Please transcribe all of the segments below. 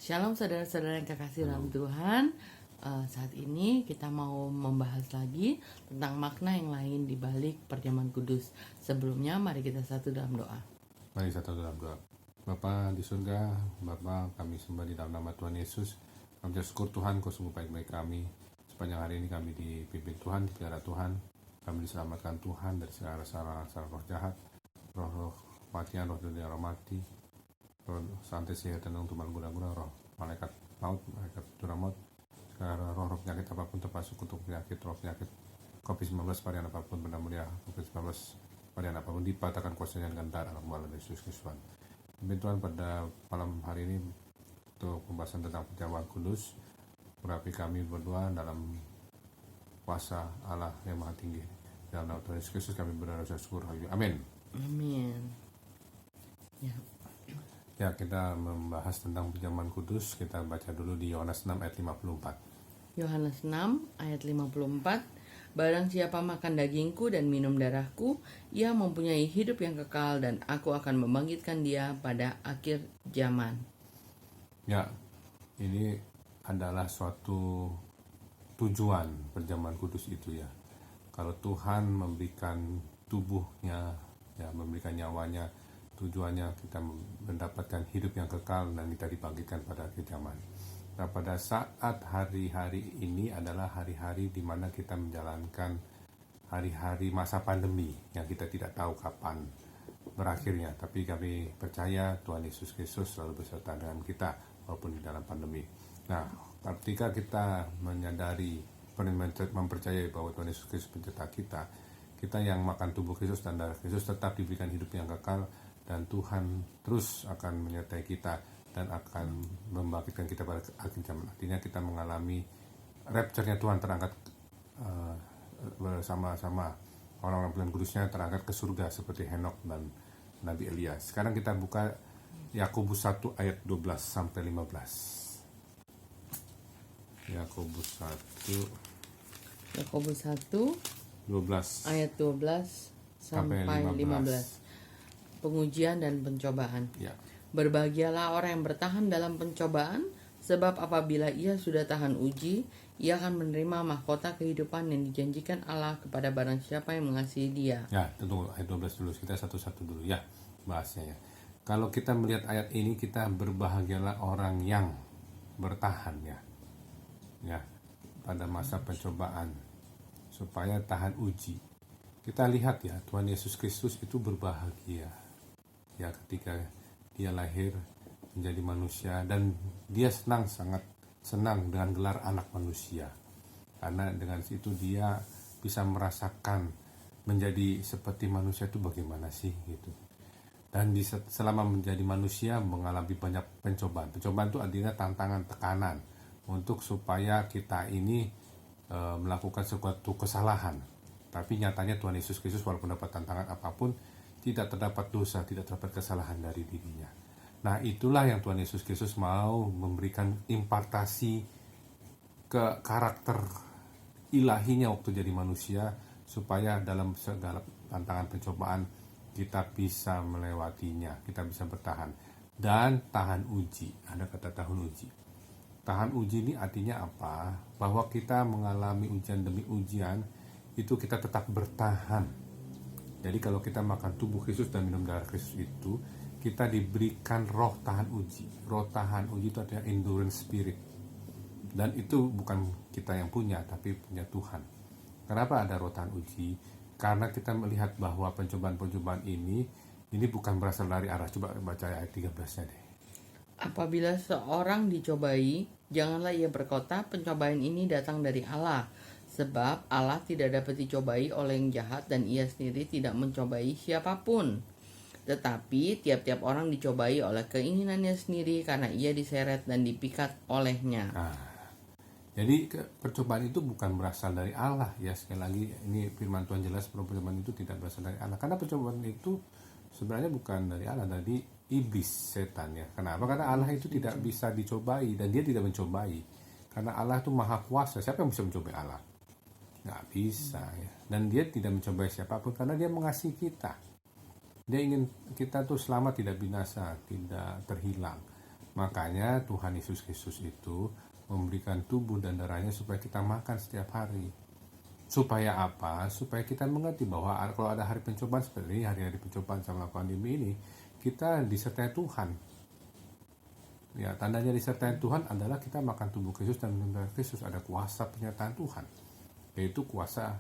Shalom saudara-saudara yang kekasih dalam Tuhan. Saat ini kita mau membahas lagi tentang makna yang lain di balik perjamuan kudus. Sebelumnya mari kita satu dalam doa. Mari satu dalam doa. Bapa di surga, Bapa, kami sembah di dalam nama Tuhan Yesus. Kami bersyukur Tuhan, Kau sungguh baik-baik kami. Sepanjang hari ini kami dipimpin Tuhan, dipelihara Tuhan. Kami diselamatkan Tuhan dari segala rasa roh jahat, roh kematian, roh dunia, roh mati, roh santai sihir tenung tumbal guna-guna, roh malaikat maut, malaikat curang maut, segala roh penyakit apapun termasuk untuk roh penyakit COVID-19 varian apapun, benda mulia COVID-19 varian apapun dipatahkan kuasanya dengan darah anak Tuhan Yesus Kristus. Demi Tuhan, pada malam hari ini untuk pembahasan tentang perjamuan kudus, berapi kami berdua dalam kuasa Allah yang maha tinggi. Dalam nama Tuhan Yesus Kristus kami berdoa dan syukur. Amin. Amin. Ya, kita membahas tentang perjamuan kudus. Kita baca dulu di Yohanes 6 ayat 54. Yohanes 6 ayat 54. Barang siapa makan dagingku dan minum darahku, ia mempunyai hidup yang kekal dan aku akan membangkitkan dia pada akhir zaman. Ya, ini adalah suatu tujuan perjamuan kudus itu ya. Kalau Tuhan memberikan tubuhnya, ya memberikan nyawanya, tujuannya kita mendapatkan hidup yang kekal dan kita dibangkitkan pada akhir zaman. Nah, pada saat hari-hari ini adalah hari-hari di mana kita menjalankan hari-hari masa pandemi yang kita tidak tahu kapan berakhirnya. Tapi kami percaya Tuhan Yesus Kristus selalu beserta dengan kita walaupun di dalam pandemi. Nah, ketika kita menyadari, mempercayai bahwa Tuhan Yesus Kristus pencipta kita yang makan tubuh Kristus dan darah Kristus tetap diberikan hidup yang kekal, dan Tuhan terus akan menyertai kita dan akan membangkitkan kita pada akhir zaman. Artinya kita mengalami rapture-nya Tuhan, terangkat bersama-sama orang-orang pilihan kudusnya, terangkat ke surga seperti Henok dan Nabi Elia. Sekarang kita buka Yakobus 1 ayat 12 sampai 15. Yakobus 1 12 ayat 12 sampai 15. Pengujian dan pencobaan. Ya. Berbahagialah orang yang bertahan dalam pencobaan, sebab apabila ia sudah tahan uji, ia akan menerima mahkota kehidupan yang dijanjikan Allah kepada barang siapa yang mengasihi dia. Ya, tentu ayat 12 dulu, kita satu-satu dulu ya bahasnya ya. Kalau kita melihat ayat ini, kita berbahagialah orang yang bertahan ya pada masa pencobaan supaya tahan uji. Kita lihat ya, Tuhan Yesus Kristus itu berbahagia ya ketika dia lahir menjadi manusia, dan dia sangat senang dengan gelar anak manusia, karena dengan itu dia bisa merasakan menjadi seperti manusia itu bagaimana sih gitu. Dan selama menjadi manusia mengalami banyak pencobaan itu artinya tantangan, tekanan untuk supaya kita ini melakukan suatu kesalahan. Tapi nyatanya Tuhan Yesus Kristus walaupun dapat tantangan apapun, tidak terdapat dosa, tidak terdapat kesalahan dari dirinya. Nah, itulah yang Tuhan Yesus Kristus mau memberikan impartasi ke karakter ilahinya waktu jadi manusia, supaya dalam segala tantangan pencobaan kita bisa melewatinya, kita bisa bertahan dan tahan uji. Ada kata tahan uji. Tahan uji ini artinya apa? Bahwa kita mengalami ujian demi ujian, itu kita tetap bertahan. Jadi kalau kita makan tubuh Kristus dan minum darah Kristus itu, kita diberikan roh tahan uji. Roh tahan uji itu adalah endurance spirit. Dan itu bukan kita yang punya, tapi punya Tuhan. Kenapa ada roh tahan uji? Karena kita melihat bahwa pencobaan-pencobaan ini bukan berasal dari Allah. Coba baca ayat 13-nya deh. Apabila seorang dicobai, janganlah ia berkata, pencobaan ini datang dari Allah. Sebab Allah tidak dapat dicobai oleh yang jahat, dan ia sendiri tidak mencobai siapapun. Tetapi tiap-tiap orang dicobai oleh keinginannya sendiri, karena ia diseret dan dipikat olehnya. Jadi percobaan itu bukan berasal dari Allah ya. Sekali lagi ini firman Tuhan jelas bahwa percobaan itu tidak berasal dari Allah. Karena percobaan itu sebenarnya bukan dari Allah, dari iblis, setan ya. Kenapa? Karena Allah itu tidak bisa dicobai dan dia tidak mencobai. Karena Allah itu maha kuasa. Siapa yang bisa mencobai Allah? Nggak bisa ya. Dan dia tidak mencobai siapapun karena dia mengasihi kita. Dia ingin kita tuh selamat, tidak binasa, tidak terhilang. Makanya Tuhan Yesus Kristus itu memberikan tubuh dan darahnya supaya kita makan setiap hari. Supaya apa? Supaya kita mengerti bahwa kalau ada hari pencobaan seperti ini, hari-hari pencobaan sama pandemi ini, kita disertai Tuhan. Ya, tandanya disertai Tuhan adalah kita makan tubuh Kristus dan minum darah Kristus. Ada kuasa penyertaan Tuhan, yaitu kuasa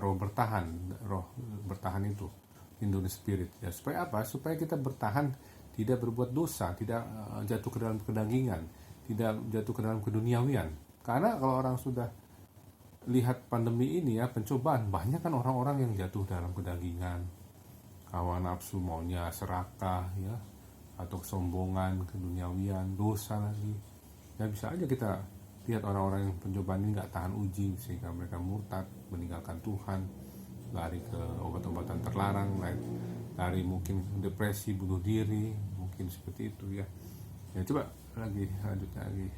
roh bertahan itu, in the spirit. Ya, supaya apa? Supaya kita bertahan, tidak berbuat dosa, tidak jatuh ke dalam kedagingan, tidak jatuh ke dalam keduniawian. Karena kalau orang sudah lihat pandemi ini ya, pencobaan, banyak kan orang-orang yang jatuh dalam kedagingan, hawa nafsu, maunya serakah ya, atau kesombongan, keduniawian, dosa lagi. Ya bisa aja kita lihat orang-orang yang pencobaan ini nggak tahan uji sehingga mereka murtad, meninggalkan Tuhan, lari ke obat-obatan terlarang, lari mungkin depresi, bunuh diri, mungkin seperti itu ya. Ya coba lanjut lagi.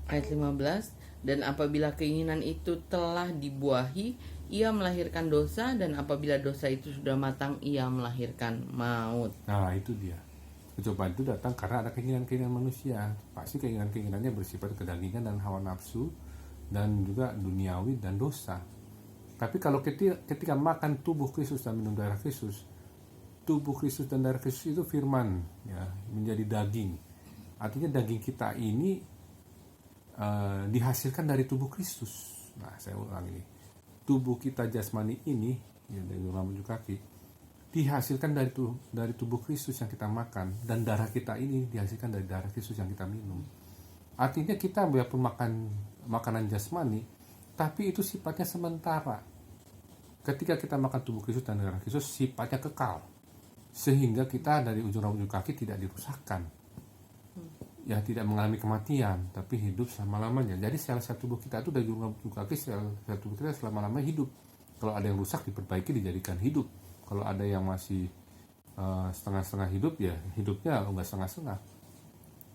Ayat 15, dan apabila keinginan itu telah dibuahi, ia melahirkan dosa, dan apabila dosa itu sudah matang, ia melahirkan maut. Nah itu dia. Pencobaan itu datang karena ada keinginan-keinginan manusia. Pasti keinginan-keinginannya bersifat kedagingan dan hawa nafsu, dan juga duniawi dan dosa. Tapi kalau ketika makan tubuh Kristus dan minum darah Kristus, tubuh Kristus dan darah Kristus itu firman ya, menjadi daging. Artinya daging kita ini dihasilkan dari tubuh Kristus. Nah, saya ulang ini. Tubuh kita jasmani ini ya, dari rambut kaki dihasilkan dari tubuh Kristus yang kita makan, dan darah kita ini dihasilkan dari darah Kristus yang kita minum. Artinya kita biarpun makan makanan jasmani, tapi itu sifatnya sementara. Ketika kita makan tubuh Kristus dan darah Kristus, sifatnya kekal, sehingga kita dari ujung rambut kaki tidak dirusakkan, ya tidak mengalami kematian, tapi hidup selama-lamanya. Jadi sel-sel tubuh kita itu dari ujung rambut kaki, sel-sel tubuh kita selama-lamanya hidup. Kalau ada yang rusak diperbaiki, dijadikan hidup. Kalau ada yang masih setengah-setengah hidup, ya hidupnya enggak setengah-setengah.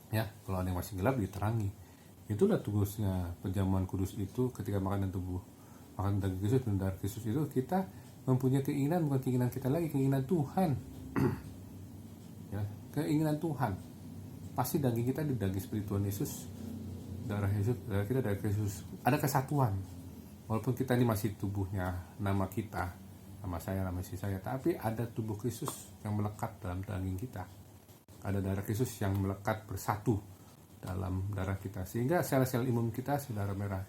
Ya, kalau ada yang masih gelap diterangi. Itulah tugasnya perjamuan kudus itu. Ketika makan daging Kristus dan darah Kristus itu, kita mempunyai keinginan, bukan keinginan kita lagi, keinginan Tuhan. Ya, keinginan Tuhan. Pasti daging kita di daging seperti Tuhan Yesus, darah kita darah Kristus. Ada kesatuan. Walaupun kita ini masih tubuhnya, nama kita, nama saya, nama istri saya, tapi ada tubuh Kristus yang melekat dalam daging kita. Ada darah Kristus yang melekat bersatu dalam darah kita, sehingga sel-sel imun kita, sel darah merah,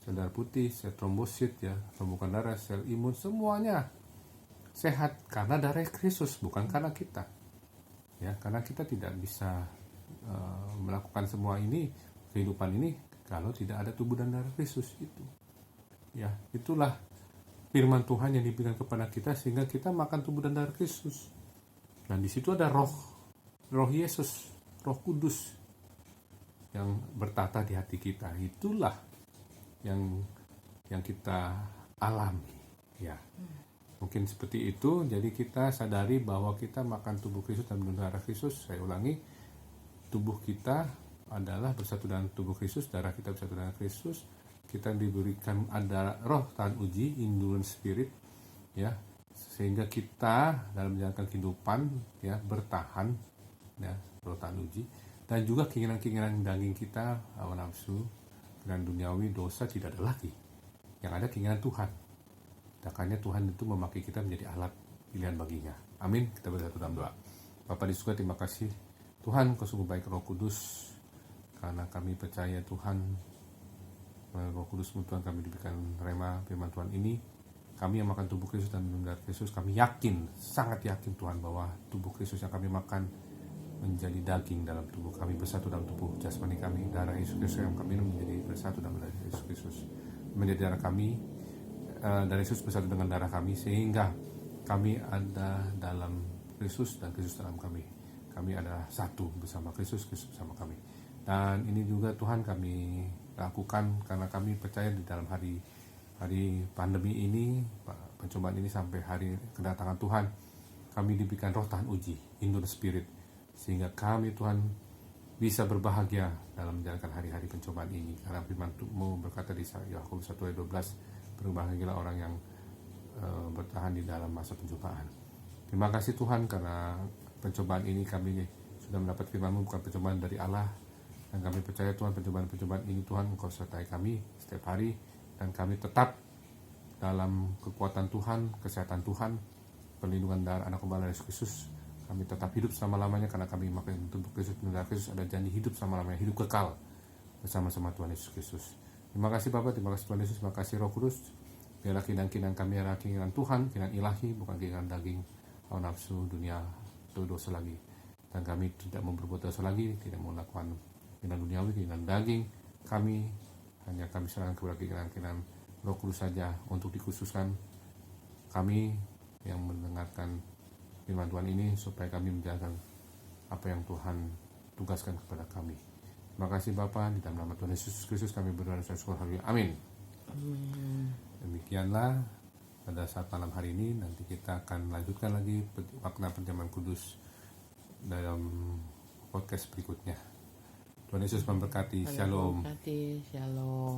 sel darah putih, sel trombosit ya, pembukaan darah, sel imun, semuanya sehat karena darah Kristus, bukan karena kita. Ya, karena kita tidak bisa melakukan semua ini, kehidupan ini, kalau tidak ada tubuh dan darah Kristus itu. Ya, itulah firman Tuhan yang diberikan kepada kita sehingga kita makan tubuh dan darah Kristus. Dan di situ ada roh Yesus, Roh Kudus yang bertata di hati kita. Itulah yang kita alami. Ya, mungkin seperti itu. Jadi kita sadari bahwa kita makan tubuh Kristus dan minum darah Kristus. Saya ulangi, tubuh kita adalah bersatu dengan tubuh Kristus, darah kita bersatu dengan Kristus. Kita diberikan ada roh tahan uji, endurance spirit, ya, sehingga kita dalam menjalankan kehidupan ya bertahan, ya, roh tahan uji, dan juga keinginan-keinginan daging kita, hawa nafsu, keinginan duniawi, dosa tidak ada lagi. Yang ada keinginan Tuhan. Makanya Tuhan itu memakai kita menjadi alat pilihan baginya. Amin. Kita bersatu dalam doa. Bapa di surga, terima kasih Tuhan, Kau sungguh baik Roh Kudus, karena kami percaya Tuhan, Roh Kudus Tuhan kami diberikan rema firman Tuhan ini. Kami yang makan tubuh Kristus dan minum darah Kristus, kami yakin, sangat yakin Tuhan, bahwa tubuh Kristus yang kami makan menjadi daging dalam tubuh kami, bersatu dalam tubuh jasmani kami. Darah Yesus Kristus yang kami minum menjadi bersatu dalam darah Yesus Kristus, menjadi darah kami, darah Yesus bersatu dengan darah kami, sehingga kami ada dalam Kristus dan Kristus dalam kami. Kami adalah satu bersama Kristus, Kristus bersama kami. Dan ini juga Tuhan kami lakukan karena kami percaya di dalam hari pandemi ini, pencobaan ini sampai hari kedatangan Tuhan, kami diberikan roh tahan uji, in the spirit, sehingga kami Tuhan bisa berbahagia dalam menjalankan hari-hari pencobaan ini. Karena firman-Mu berkata di Yakobus 1 ayat 12, berbahagialah orang yang bertahan di dalam masa pencobaan. Terima kasih Tuhan, karena pencobaan ini kami sudah mendapat firman-Mu bukan pencobaan dari Allah. Dan kami percaya Tuhan, pencobaan-pencobaan ini Tuhan Engkau sertai kami setiap hari, dan kami tetap dalam kekuatan Tuhan, kesehatan Tuhan, perlindungan darah anak kembali Yesus Kristus. Kami tetap hidup selama-lamanya karena kami memakai tubuh Kristus, darah Kristus, ada janji hidup selama-lamanya, hidup kekal bersama-sama Tuhan Yesus Kristus. Terima kasih Bapa, terima kasih Tuhan Yesus, terima kasih Roh Kudus. Biarlah keinginan kami adalah keinginan Tuhan, keinginan ilahi, bukan keinginan daging, hawa nafsu, dunia, atau dosa lagi. Dan kami tidak mau berbuat dosa lagi, tidak mau melakukan keinginan duniawi, keinginan daging. Kami serahkan kepada keinginan Roh Kudus saja untuk dikhususkan kami yang mendengarkan firman Tuhan ini, supaya kami menjalankan apa yang Tuhan tugaskan kepada kami. Terima kasih Bapa, di dalam nama Tuhan Yesus Kristus kami berdoa dan syukur. Amin. Demikianlah pada saat malam hari ini. Nanti kita akan lanjutkan lagi makna perjamuan kudus dalam podcast berikutnya. Tuhan Yesus memberkati. Shalom. Shalom.